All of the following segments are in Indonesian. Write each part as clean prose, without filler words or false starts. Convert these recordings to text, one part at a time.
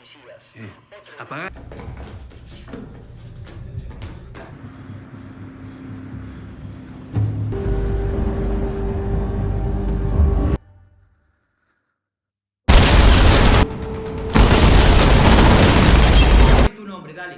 Apaga. Tu nombre, dale.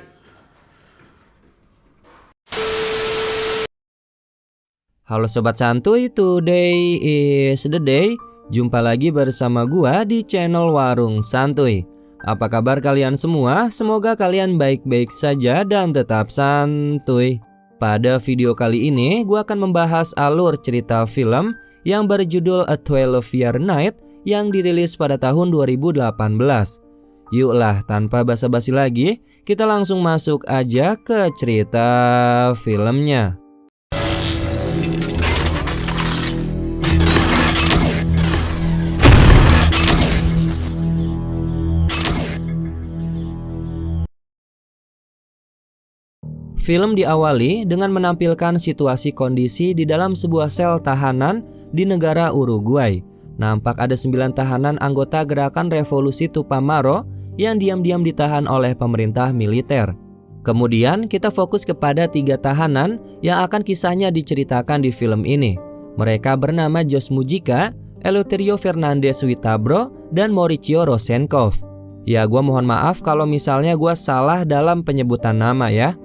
Halo Sobat Santuy, today is the day. Jumpa lagi bersama gua di channel Warung Santuy. Apa kabar kalian semua? Semoga kalian baik-baik saja dan tetap santuy. Pada video kali ini gua akan membahas alur cerita film yang berjudul A 12-Year Night yang dirilis pada tahun 2018. Yuklah, tanpa basa-basi lagi, kita langsung masuk aja ke cerita filmnya. Film diawali dengan menampilkan situasi kondisi di dalam sebuah sel tahanan di negara Uruguay. Nampak ada 9 tahanan anggota gerakan revolusi Tupamaro yang diam-diam ditahan oleh pemerintah militer. Kemudian kita fokus kepada 3 tahanan yang akan kisahnya diceritakan di film ini. Mereka bernama Jos Mujica, Eleuterio Fernandez Witabro, dan Mauricio Rosenkopf. Ya, gua mohon maaf kalau misalnya gua salah dalam penyebutan nama ya.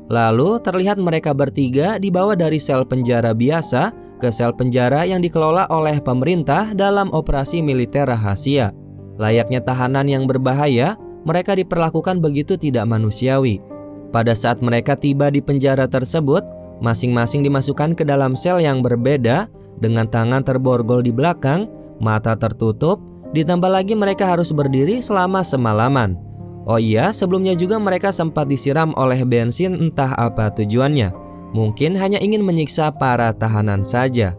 Lalu terlihat mereka bertiga dibawa dari sel penjara biasa ke sel penjara yang dikelola oleh pemerintah dalam operasi militer rahasia. Layaknya tahanan yang berbahaya, mereka diperlakukan begitu tidak manusiawi. Pada saat mereka tiba di penjara tersebut, masing-masing dimasukkan ke dalam sel yang berbeda dengan tangan terborgol di belakang, mata tertutup, ditambah lagi mereka harus berdiri selama semalaman. Oh iya, sebelumnya juga mereka sempat disiram oleh bensin, entah apa tujuannya. Mungkin hanya ingin menyiksa para tahanan saja.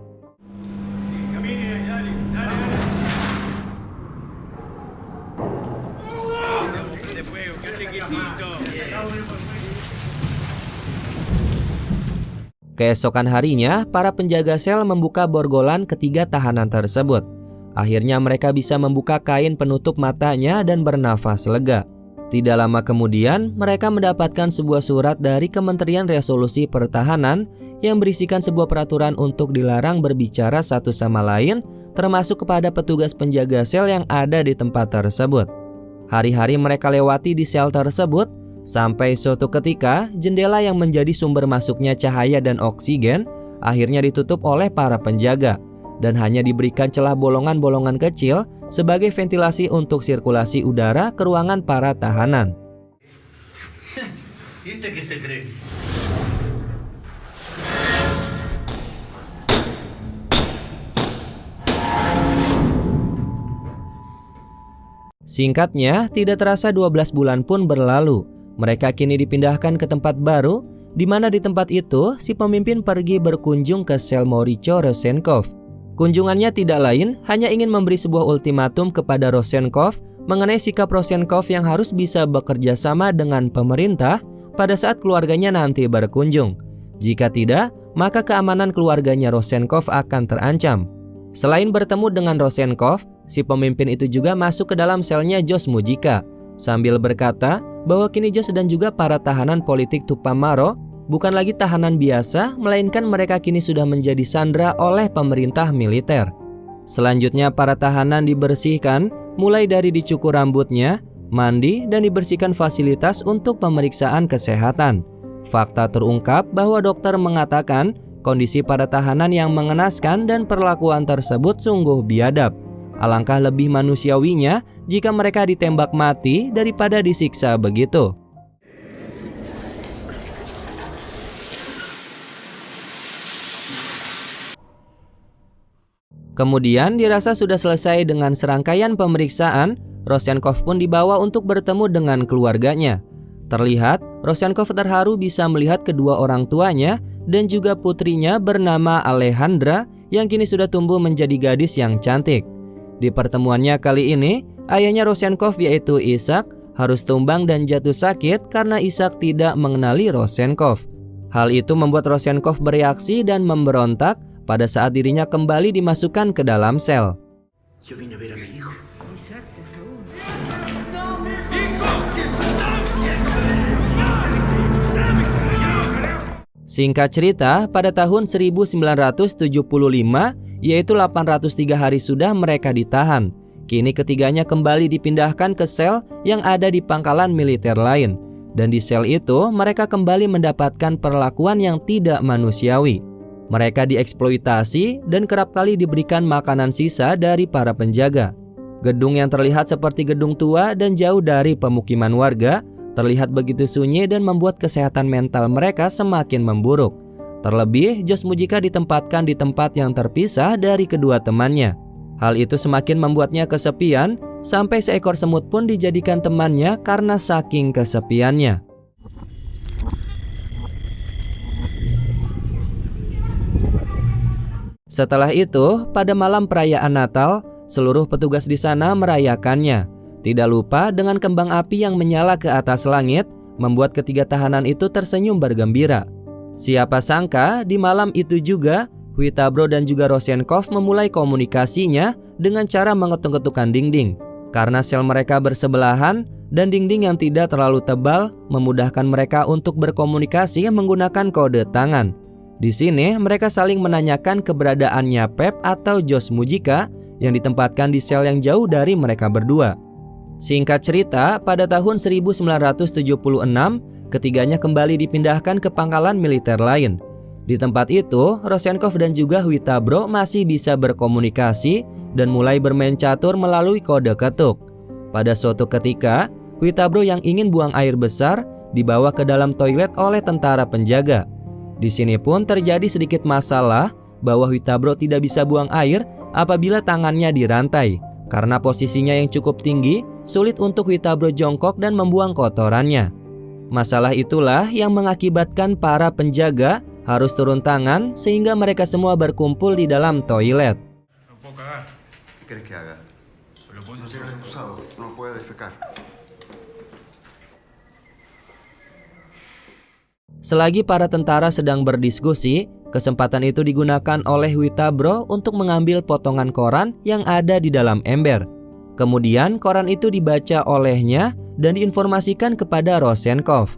Keesokan harinya, para penjaga sel membuka borgolan ketiga tahanan tersebut. Akhirnya mereka bisa membuka kain penutup matanya dan bernafas lega. Tidak lama kemudian, mereka mendapatkan sebuah surat dari Kementerian Resolusi Pertahanan yang berisikan sebuah peraturan untuk dilarang berbicara satu sama lain, termasuk kepada petugas penjaga sel yang ada di tempat tersebut. Hari-hari mereka lewati di sel tersebut, sampai suatu ketika jendela yang menjadi sumber masuknya cahaya dan oksigen akhirnya ditutup oleh para penjaga, dan hanya diberikan celah bolongan-bolongan kecil sebagai ventilasi untuk sirkulasi udara ke ruangan para tahanan. Singkatnya, tidak terasa 12 bulan pun berlalu. Mereka kini dipindahkan ke tempat baru, di mana di tempat itu si pemimpin pergi berkunjung ke sel Mauricio Rosenkopf. Kunjungannya tidak lain, hanya ingin memberi sebuah ultimatum kepada Rosenkopf mengenai sikap Rosenkopf yang harus bisa bekerja sama dengan pemerintah pada saat keluarganya nanti berkunjung. Jika tidak, maka keamanan keluarganya Rosenkopf akan terancam. Selain bertemu dengan Rosenkopf, si pemimpin itu juga masuk ke dalam selnya Jos Mujica, sambil berkata bahwa kini Jos dan juga para tahanan politik Tupamaro bukan lagi tahanan biasa, melainkan mereka kini sudah menjadi sandera oleh pemerintah militer. Selanjutnya para tahanan dibersihkan, mulai dari dicukur rambutnya, mandi, dan dibersihkan fasilitas untuk pemeriksaan kesehatan. Fakta terungkap bahwa dokter mengatakan kondisi para tahanan yang mengenaskan dan perlakuan tersebut sungguh biadab. Alangkah lebih manusiawinya jika mereka ditembak mati daripada disiksa begitu. Kemudian dirasa sudah selesai dengan serangkaian pemeriksaan, Rosenkopf pun dibawa untuk bertemu dengan keluarganya. Terlihat, Rosenkopf terharu bisa melihat kedua orang tuanya dan juga putrinya bernama Alejandra yang kini sudah tumbuh menjadi gadis yang cantik. Di pertemuannya kali ini, ayahnya Rosenkopf yaitu Ishak harus tumbang dan jatuh sakit karena Ishak tidak mengenali Rosenkopf. Hal itu membuat Rosenkopf bereaksi dan memberontak pada saat dirinya kembali dimasukkan ke dalam sel. Yo vine a ver a mi hijo. Isaac, por favor. Singkat cerita, pada tahun 1975, yaitu 803 hari sudah mereka ditahan. Kini ketiganya kembali dipindahkan ke sel yang ada di pangkalan militer lain. Dan di sel itu, mereka kembali mendapatkan perlakuan yang tidak manusiawi. Mereka dieksploitasi dan kerap kali diberikan makanan sisa dari para penjaga. Gedung yang terlihat seperti gedung tua dan jauh dari pemukiman warga terlihat begitu sunyi dan membuat kesehatan mental mereka semakin memburuk. Terlebih, Josh Mujika ditempatkan di tempat yang terpisah dari kedua temannya. Hal itu semakin membuatnya kesepian, sampai seekor semut pun dijadikan temannya karena saking kesepiannya. Setelah itu, pada malam perayaan Natal, seluruh petugas di sana merayakannya. Tidak lupa dengan kembang api yang menyala ke atas langit, membuat ketiga tahanan itu tersenyum bergembira. Siapa sangka di malam itu juga, Hwitabro dan juga Rozhenkov memulai komunikasinya dengan cara mengetuk-ketukan dinding. Karena sel mereka bersebelahan dan dinding yang tidak terlalu tebal memudahkan mereka untuk berkomunikasi menggunakan kode tangan. Di sini mereka saling menanyakan keberadaannya Pep atau Josh Mujika yang ditempatkan di sel yang jauh dari mereka berdua. Singkat cerita, pada tahun 1976, ketiganya kembali dipindahkan ke pangkalan militer lain. Di tempat itu, Rozhenkov dan juga Hwitabro masih bisa berkomunikasi dan mulai bermain catur melalui kode ketuk. Pada suatu ketika, Hwitabro yang ingin buang air besar dibawa ke dalam toilet oleh tentara penjaga. Di sini pun terjadi sedikit masalah bahwa Hwitabro tidak bisa buang air apabila tangannya dirantai. Karena posisinya yang cukup tinggi, sulit untuk Hwitabro jongkok dan membuang kotorannya. Masalah itulah yang mengakibatkan para penjaga harus turun tangan sehingga mereka semua berkumpul di dalam toilet. Selagi para tentara sedang berdiskusi, kesempatan itu digunakan oleh Hwitabro untuk mengambil potongan koran yang ada di dalam ember. Kemudian koran itu dibaca olehnya dan diinformasikan kepada Rozhenkov.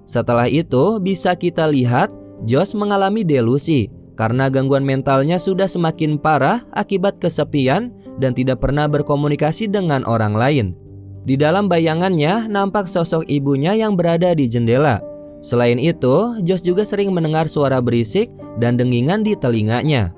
Setelah itu bisa kita lihat Josh mengalami delusi karena gangguan mentalnya sudah semakin parah akibat kesepian dan tidak pernah berkomunikasi dengan orang lain. Di dalam bayangannya nampak sosok ibunya yang berada di jendela. Selain itu, Josh juga sering mendengar suara berisik dan dengingan di telinganya.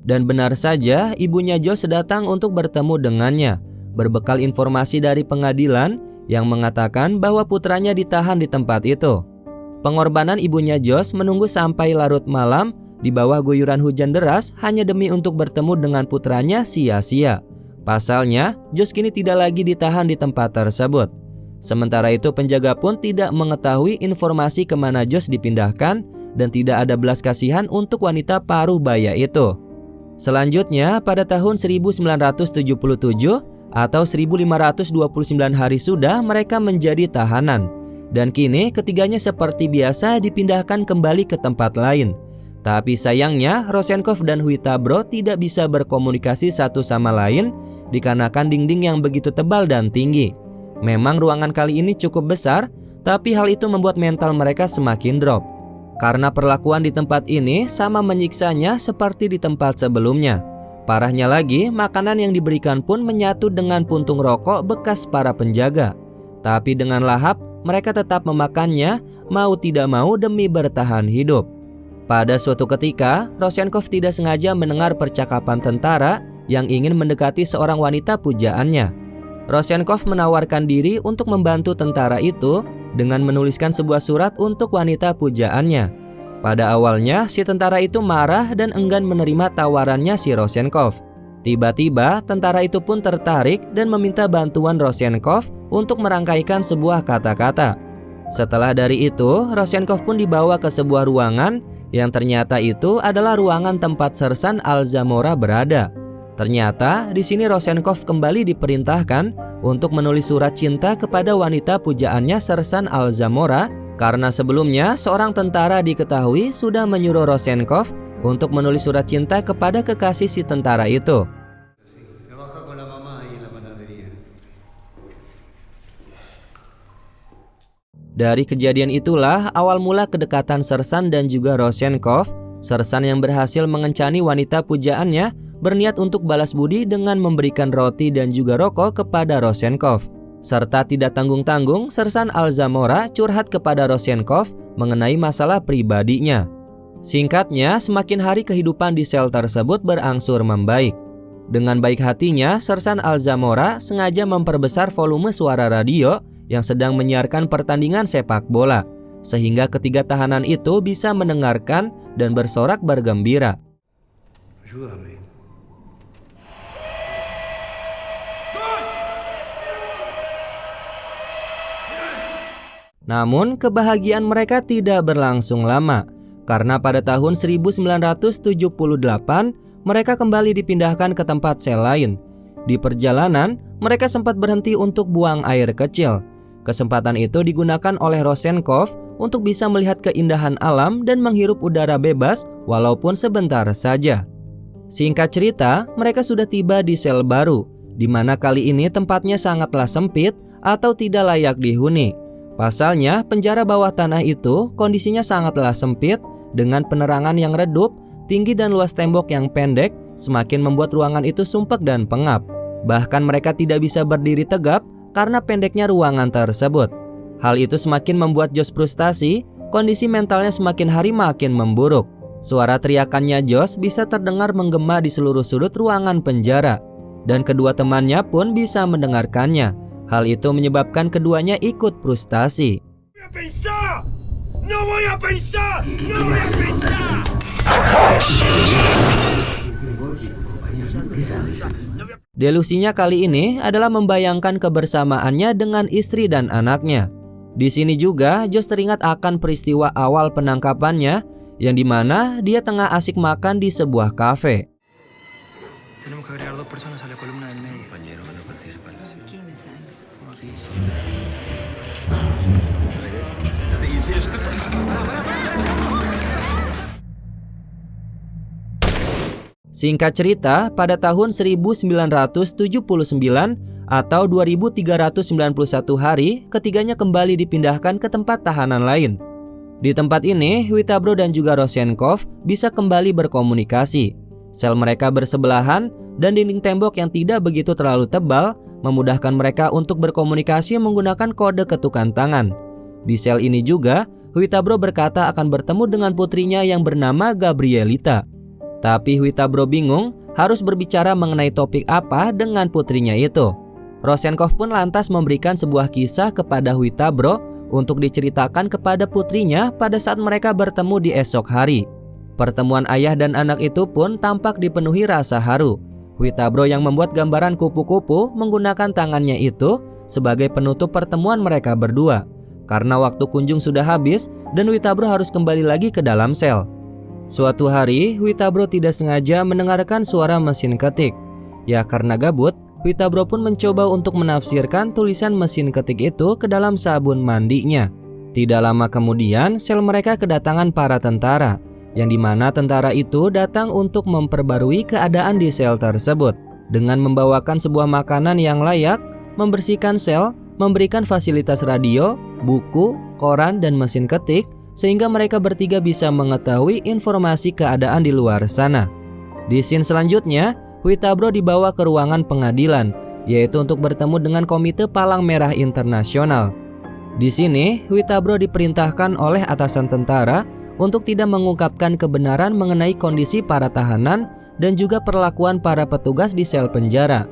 Dan benar saja, ibunya Josh datang untuk bertemu dengannya, berbekal informasi dari pengadilan yang mengatakan bahwa putranya ditahan di tempat itu. Pengorbanan ibunya Josh menunggu sampai larut malam di bawah guyuran hujan deras hanya demi untuk bertemu dengan putranya sia-sia. Pasalnya, Josh kini tidak lagi ditahan di tempat tersebut. Sementara itu penjaga pun tidak mengetahui informasi kemana Josh dipindahkan dan tidak ada belas kasihan untuk wanita paruh baya itu. Selanjutnya, pada tahun 1977 atau 1529 hari sudah mereka menjadi tahanan. Dan kini ketiganya seperti biasa dipindahkan kembali ke tempat lain. Tapi sayangnya Rozhenkov dan Hwitabro tidak bisa berkomunikasi satu sama lain dikarenakan dinding yang begitu tebal dan tinggi. Memang ruangan kali ini cukup besar, tapi hal itu membuat mental mereka semakin drop. Karena perlakuan di tempat ini sama menyiksanya seperti di tempat sebelumnya. Parahnya lagi, makanan yang diberikan pun menyatu dengan puntung rokok bekas para penjaga. Tapi dengan lahap, mereka tetap memakannya mau tidak mau demi bertahan hidup. Pada suatu ketika, Rozhenkov tidak sengaja mendengar percakapan tentara yang ingin mendekati seorang wanita pujaannya. Rozhenkov menawarkan diri untuk membantu tentara itu dengan menuliskan sebuah surat untuk wanita pujaannya. Pada awalnya, si tentara itu marah dan enggan menerima tawarannya si Rozhenkov. Tiba-tiba, tentara itu pun tertarik dan meminta bantuan Rozhenkov untuk merangkaikan sebuah kata-kata. Setelah dari itu, Rozhenkov pun dibawa ke sebuah ruangan yang ternyata itu adalah ruangan tempat Sersan Alzamora berada. Ternyata di sini Rozhenkov kembali diperintahkan untuk menulis surat cinta kepada wanita pujaannya Sersan Alzamora Karena sebelumnya seorang tentara diketahui sudah menyuruh Rozhenkov untuk menulis surat cinta kepada kekasih si tentara itu. Dari kejadian itulah awal mula kedekatan Sersan dan juga Rozhenkov. Sersan yang berhasil mengencani wanita pujaannya berniat untuk balas budi dengan memberikan roti dan juga rokok kepada Rozhenkov. Serta tidak tanggung-tanggung, Sersan Alzamora curhat kepada Rozhenkov mengenai masalah pribadinya. Singkatnya, semakin hari kehidupan di sel tersebut berangsur membaik. Dengan baik hatinya, Sersan Alzamora sengaja memperbesar volume suara radio yang sedang menyiarkan pertandingan sepak bola, sehingga ketiga tahanan itu bisa mendengarkan dan bersorak bergembira. Namun kebahagiaan mereka tidak berlangsung lama, karena pada tahun 1978 mereka kembali dipindahkan ke tempat sel lain. Di perjalanan, mereka sempat berhenti untuk buang air kecil. Kesempatan itu digunakan oleh Rozhenkov untuk bisa melihat keindahan alam dan menghirup udara bebas walaupun sebentar saja. Singkat cerita, mereka sudah tiba di sel baru, di mana kali ini tempatnya sangatlah sempit atau tidak layak dihuni. Pasalnya, penjara bawah tanah itu kondisinya sangatlah sempit dengan penerangan yang redup, tinggi dan luas tembok yang pendek, semakin membuat ruangan itu sumpek dan pengap. Bahkan mereka tidak bisa berdiri tegap karena pendeknya ruangan tersebut. Hal itu semakin membuat Josh frustasi, kondisi mentalnya semakin hari makin memburuk. Suara teriakannya Josh bisa terdengar menggema di seluruh sudut ruangan penjara, dan kedua temannya pun bisa mendengarkannya. Hal itu menyebabkan keduanya ikut frustasi. Delusinya kali ini adalah membayangkan kebersamaannya dengan istri dan anaknya. Di sini juga Josh teringat akan peristiwa awal penangkapannya, yang dimana dia tengah asik makan di sebuah kafe. Singkat cerita, pada tahun 1979 atau 2391 hari, ketiganya kembali dipindahkan ke tempat tahanan lain. Di tempat ini, Hvitabro dan juga Rozhenkov bisa kembali berkomunikasi. Sel mereka bersebelahan dan dinding tembok yang tidak begitu terlalu tebal memudahkan mereka untuk berkomunikasi menggunakan kode ketukan tangan. Di sel ini juga, Hvitabro berkata akan bertemu dengan putrinya yang bernama Gabrielita. Tapi Hvitabro bingung harus berbicara mengenai topik apa dengan putrinya itu. Rozhenkov pun lantas memberikan sebuah kisah kepada Hvitabro untuk diceritakan kepada putrinya pada saat mereka bertemu di esok hari. Pertemuan ayah dan anak itu pun tampak dipenuhi rasa haru. Hvitabro yang membuat gambaran kupu-kupu menggunakan tangannya itu sebagai penutup pertemuan mereka berdua. Karena waktu kunjung sudah habis dan Hvitabro harus kembali lagi ke dalam sel. Suatu hari, Hvitabro tidak sengaja mendengarkan suara mesin ketik. Ya karena gabut, Hvitabro pun mencoba untuk menafsirkan tulisan mesin ketik itu ke dalam sabun mandinya. Tidak lama kemudian, sel mereka kedatangan para tentara, yang dimana tentara itu datang untuk memperbarui keadaan di sel tersebut. Dengan membawakan sebuah makanan yang layak, membersihkan sel, memberikan fasilitas radio, buku, koran, dan mesin ketik, sehingga mereka bertiga bisa mengetahui informasi keadaan di luar sana. Di scene selanjutnya, Hvitabro dibawa ke ruangan pengadilan, yaitu untuk bertemu dengan Komite Palang Merah Internasional. Di sini, Hvitabro diperintahkan oleh atasan tentara untuk tidak mengungkapkan kebenaran mengenai kondisi para tahanan dan juga perlakuan para petugas di sel penjara.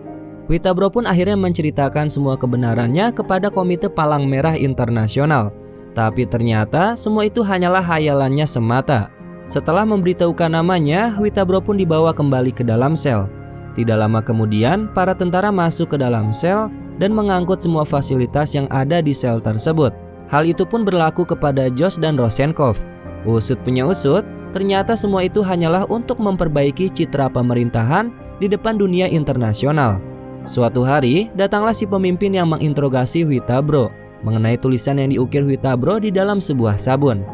Hvitabro pun akhirnya menceritakan semua kebenarannya kepada Komite Palang Merah Internasional. Tapi ternyata semua itu hanyalah hayalannya semata. Setelah memberitahukan namanya, Hvitabro pun dibawa kembali ke dalam sel. Tidak lama kemudian, para tentara masuk ke dalam sel dan mengangkut semua fasilitas yang ada di sel tersebut. Hal itu pun berlaku kepada Josh dan Rozhenkov. Usut punya usut, ternyata semua itu hanyalah untuk memperbaiki citra pemerintahan di depan dunia internasional. Suatu hari, datanglah si pemimpin yang menginterogasi Hvitabro mengenai tulisan yang diukir Huitabro di dalam sebuah sabun.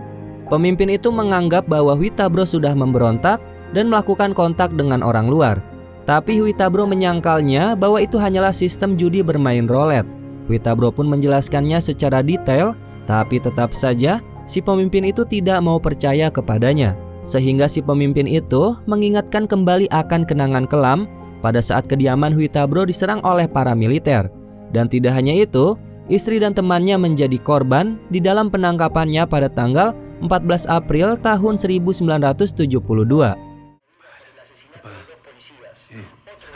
Pemimpin itu menganggap bahwa Huitabro sudah memberontak dan melakukan kontak dengan orang luar. Tapi Huitabro menyangkalnya bahwa itu hanyalah sistem judi bermain roulette. Huitabro pun menjelaskannya secara detail, tapi tetap saja si pemimpin itu tidak mau percaya kepadanya. Sehingga si pemimpin itu mengingatkan kembali akan kenangan kelam pada saat kediaman Huitabro diserang oleh para militer. Dan tidak hanya itu, istri dan temannya menjadi korban di dalam penangkapannya pada tanggal 14 April tahun 1972.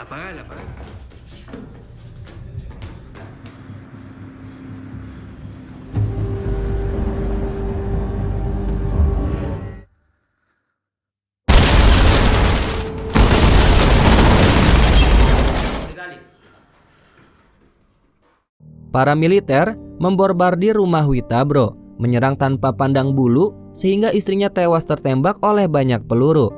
Apagala, apagala. Para militer memborbardir rumah Huitabro, menyerang tanpa pandang bulu sehingga istrinya tewas tertembak oleh banyak peluru.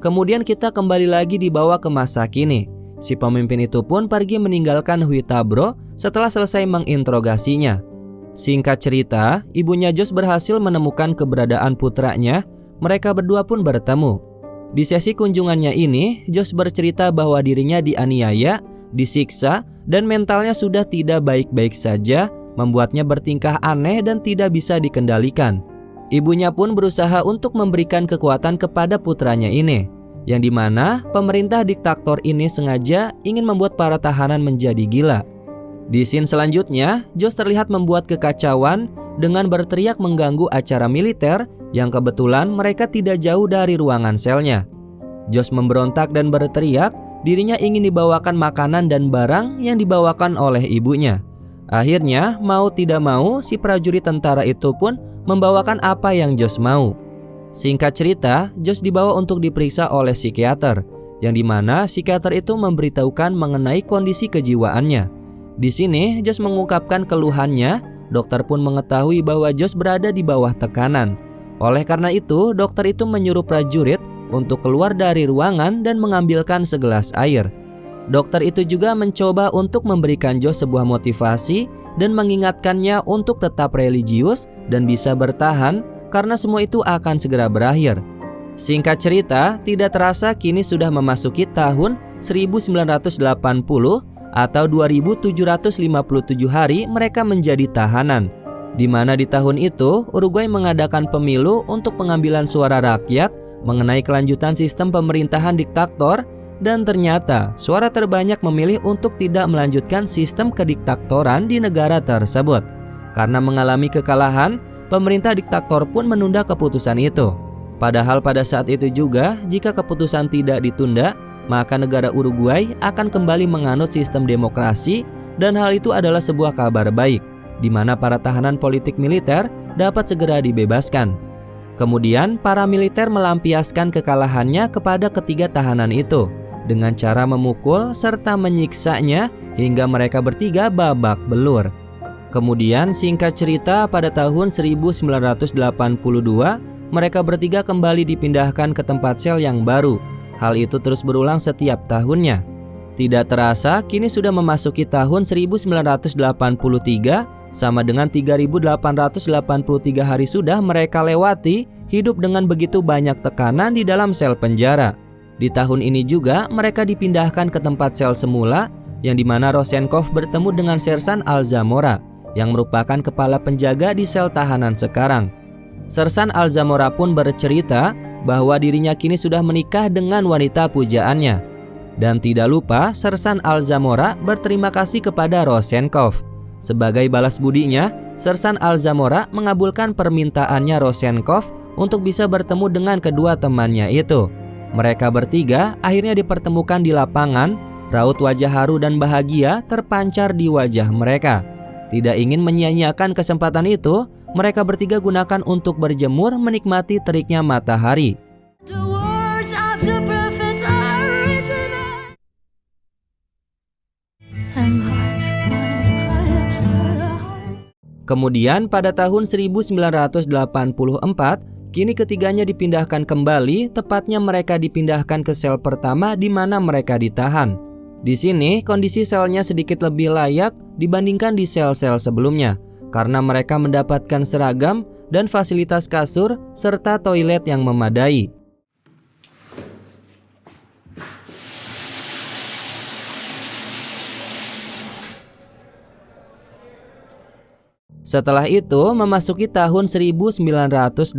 Kemudian kita kembali lagi dibawa ke masa kini. Si pemimpin itu pun pergi meninggalkan Huitabro setelah selesai menginterogasinya. Singkat cerita, ibunya Jos berhasil menemukan keberadaan putranya. Mereka berdua pun bertemu. Di sesi kunjungannya ini, Jos bercerita bahwa dirinya dianiaya, disiksa, dan mentalnya sudah tidak baik-baik saja, membuatnya bertingkah aneh dan tidak bisa dikendalikan. Ibunya pun berusaha untuk memberikan kekuatan kepada putranya ini, yang dimana pemerintah diktator ini sengaja ingin membuat para tahanan menjadi gila. Di scene selanjutnya, Jos terlihat membuat kekacauan dengan berteriak mengganggu acara militer yang kebetulan mereka tidak jauh dari ruangan selnya. Jos memberontak dan berteriak dirinya ingin dibawakan makanan dan barang yang dibawakan oleh ibunya. Akhirnya, mau tidak mau, si prajurit tentara itu pun membawakan apa yang Jos mau. Singkat cerita, Jos dibawa untuk diperiksa oleh psikiater, yang dimana psikiater itu memberitahukan mengenai kondisi kejiwaannya. Di sini, Jos mengungkapkan keluhannya. Dokter pun mengetahui bahwa Jos berada di bawah tekanan. Oleh karena itu, dokter itu menyuruh prajurit untuk keluar dari ruangan dan mengambilkan segelas air. Dokter itu juga mencoba untuk memberikan Jos sebuah motivasi dan mengingatkannya untuk tetap religius dan bisa bertahan karena semua itu akan segera berakhir. Singkat cerita, tidak terasa kini sudah memasuki tahun 1980 atau 2757 hari mereka menjadi tahanan. Di mana di tahun itu, Uruguay mengadakan pemilu untuk pengambilan suara rakyat mengenai kelanjutan sistem pemerintahan diktator, dan ternyata suara terbanyak memilih untuk tidak melanjutkan sistem kediktatoran di negara tersebut. Karena mengalami kekalahan, pemerintah diktator pun menunda keputusan itu. Padahal pada saat itu juga, jika keputusan tidak ditunda, maka negara Uruguay akan kembali menganut sistem demokrasi, dan hal itu adalah sebuah kabar baik, di mana para tahanan politik militer dapat segera dibebaskan. Kemudian para militer melampiaskan kekalahannya kepada ketiga tahanan itu dengan cara memukul serta menyiksanya hingga mereka bertiga babak belur. Kemudian singkat cerita pada tahun 1982 mereka bertiga kembali dipindahkan ke tempat sel yang baru. Hal itu terus berulang setiap tahunnya. Tidak terasa kini sudah memasuki tahun 1983, sama dengan 3.883 hari sudah mereka lewati hidup dengan begitu banyak tekanan di dalam sel penjara. Di tahun ini juga mereka dipindahkan ke tempat sel semula, yang dimana Rosenkopf bertemu dengan Sersan Alzamora yang merupakan kepala penjaga di sel tahanan sekarang. Sersan Alzamora pun bercerita bahwa dirinya kini sudah menikah dengan wanita pujaannya. Dan tidak lupa Sersan Alzamora berterima kasih kepada Rosenkopf. Sebagai balas budinya, Sersan Alzamora mengabulkan permintaannya Rosenkopf untuk bisa bertemu dengan kedua temannya itu. Mereka bertiga akhirnya dipertemukan di lapangan. Raut wajah haru dan bahagia terpancar di wajah mereka. Tidak ingin menyia-nyiakan kesempatan itu, mereka bertiga gunakan untuk berjemur menikmati teriknya matahari. Kemudian pada tahun 1984, kini ketiganya dipindahkan kembali, tepatnya mereka dipindahkan ke sel pertama di mana mereka ditahan. Di sini kondisi selnya sedikit lebih layak dibandingkan di sel-sel sebelumnya, karena mereka mendapatkan seragam dan fasilitas kasur serta toilet yang memadai. Setelah itu, memasuki tahun 1985,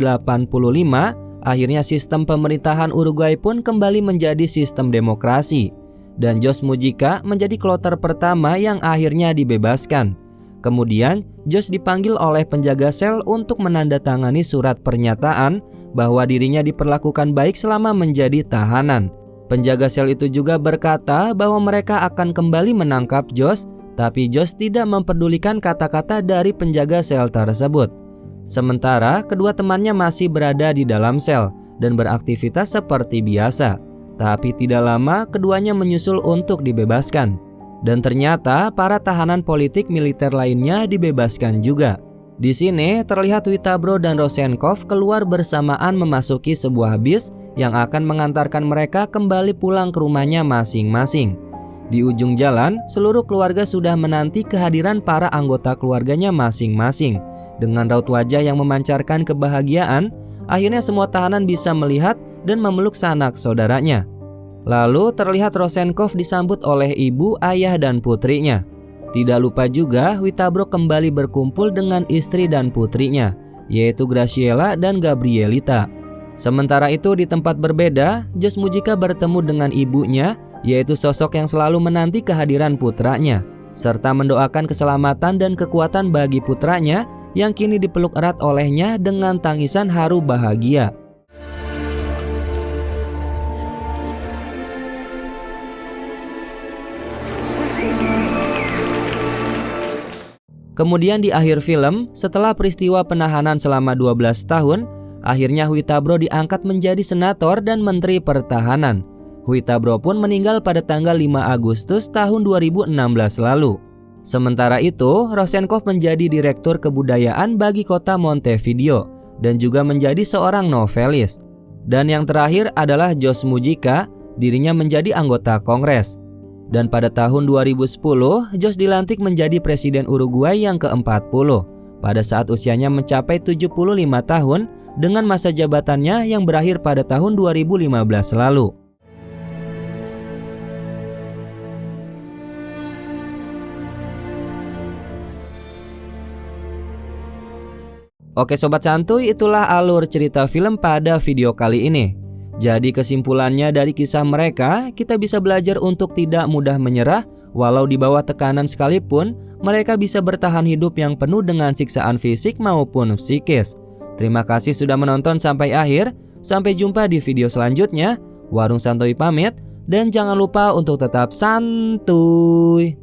akhirnya sistem pemerintahan Uruguay pun kembali menjadi sistem demokrasi. Dan Jose Mujica menjadi kloter pertama yang akhirnya dibebaskan. Kemudian, Jose dipanggil oleh penjaga sel untuk menandatangani surat pernyataan bahwa dirinya diperlakukan baik selama menjadi tahanan. Penjaga sel itu juga berkata bahwa mereka akan kembali menangkap Jose, tapi Jose tidak memperdulikan kata-kata dari penjaga sel tersebut. Sementara kedua temannya masih berada di dalam sel dan beraktivitas seperti biasa. Tapi tidak lama keduanya menyusul untuk dibebaskan. Dan ternyata para tahanan politik militer lainnya dibebaskan juga. Di sini terlihat Huitabro dan Rosenkopf keluar bersamaan memasuki sebuah bis yang akan mengantarkan mereka kembali pulang ke rumahnya masing-masing. Di ujung jalan, seluruh keluarga sudah menanti kehadiran para anggota keluarganya masing-masing. Dengan raut wajah yang memancarkan kebahagiaan, akhirnya semua tahanan bisa melihat dan memeluk sanak saudaranya. Lalu terlihat Rosenkopf disambut oleh ibu, ayah, dan putrinya. Tidak lupa juga Huitabro kembali berkumpul dengan istri dan putrinya, yaitu Graciela dan Gabrielita. Sementara itu di tempat berbeda, Jose Mujica bertemu dengan ibunya, yaitu sosok yang selalu menanti kehadiran putranya, serta mendoakan keselamatan dan kekuatan bagi putranya yang kini dipeluk erat olehnya dengan tangisan haru bahagia. Kemudian di akhir film, setelah peristiwa penahanan selama 12 tahun, akhirnya Huitabro diangkat menjadi senator dan menteri pertahanan. Huitabro pun meninggal pada tanggal 5 Agustus tahun 2016 lalu. Sementara itu, Rosenkopf menjadi direktur kebudayaan bagi kota Montevideo dan juga menjadi seorang novelis. Dan yang terakhir adalah Jose Mujica, dirinya menjadi anggota Kongres. Dan pada tahun 2010, Jose dilantik menjadi presiden Uruguay yang ke-40 pada saat usianya mencapai 75 tahun dengan masa jabatannya yang berakhir pada tahun 2015 lalu. Oke Sobat Santuy, itulah alur cerita film pada video kali ini. Jadi kesimpulannya dari kisah mereka, kita bisa belajar untuk tidak mudah menyerah. Walau di bawah tekanan sekalipun, mereka bisa bertahan hidup yang penuh dengan siksaan fisik maupun psikis. Terima kasih sudah menonton sampai akhir. Sampai jumpa di video selanjutnya. Warung Santuy pamit, dan jangan lupa untuk tetap santuy.